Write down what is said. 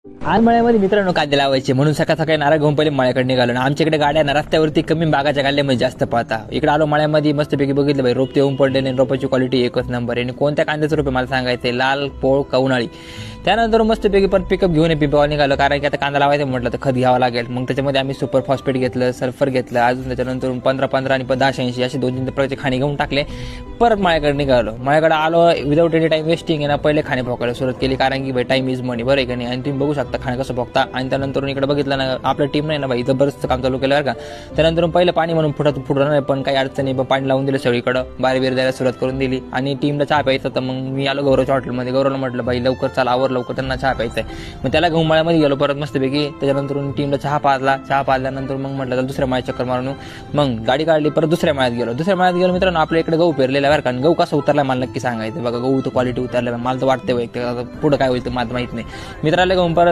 आज मळ्यामध्ये मित्रांनो कांदे लावायचे म्हणून सकाळ सकाळी नारळ घेऊन पहिले मळ्याकडे निघालो ना. आमच्याकडे गाड्या ना रस्त्यावरती कमी बागाच्या गाड्यामध्ये जास्त पाहता. इकडे आलो मळ्यामध्ये मस्तपैकी बघितलं भाई रोप येऊन पडले आणि रोपाची क्वालिटी एकच नंबर आहे. आणि कोणत्या कांद्याचं रोप मला सांगायचं लाल पोळ का उन्हाळी. त्यानंतर मस्तपैकी पण पिकअप घेऊन पिंपळावर निघालो कारण की आता कांदा लावायचं म्हटलं तर खत घ्यावं लागेल. मग त्याच्यामध्ये आम्ही सुपर फॉस्फेट घेतलं, सल्फर घेतलं, अजून त्याच्यानंतर 15-15 आणि 10-80 असे 2-3 प्रकारचे खाणे घेऊन टाकले. परत मळ्याकडे निघालो. मळ्याकडे आलो विदाऊट एनी टाइम वेस्टिंग आहे ना पहिले खाणे पोकायला सुरुवात केली कारण की भाई टाइम इज मनी बरं आहे का नाही. आणि तुम्ही बघू शकता खाणे कसं पोकता. आणि त्यानंतर इकडे बघितलं ना आपल्या टीम नाही ना भाई जबरदस्त काम चालू केलं बरं का. त्यानंतर पहिलं पाणी म्हणून फुटणार नाही पण काही अडचणी पाणी लावून दिलं सगळीकडं बारी बिर द्यायला सुरुवात करून दिली. आणि टीमला चहा प्यायचा तर मग मी आलो गौरवच्या हॉटेलमध्ये. गौरवला म्हटलं भाई लवकर चाल आवर लवकर त्यांना चहा प्यायचा आहे. मग त्याला घेऊन मळ्यामध्ये गेलो परत मस्तपैकी. त्याच्यानंतर टीमला चहा पाजल्यानंतर मग म्हटलं तर दुसऱ्या मळ्यात चक्कर मारून मग गाडी काढली परत दुसऱ्या मळ्यात गेलो मित्रांनो. आपल्या इकडे गहू पेरलेला बरं का. गहू कसा उतरला मला नक्की सांगायचं बघा. गहू तर क्वालिटी उतरला मला तर वाटते पुढे काय होईल तर मला माहित नाही. मित्राला घेऊन परत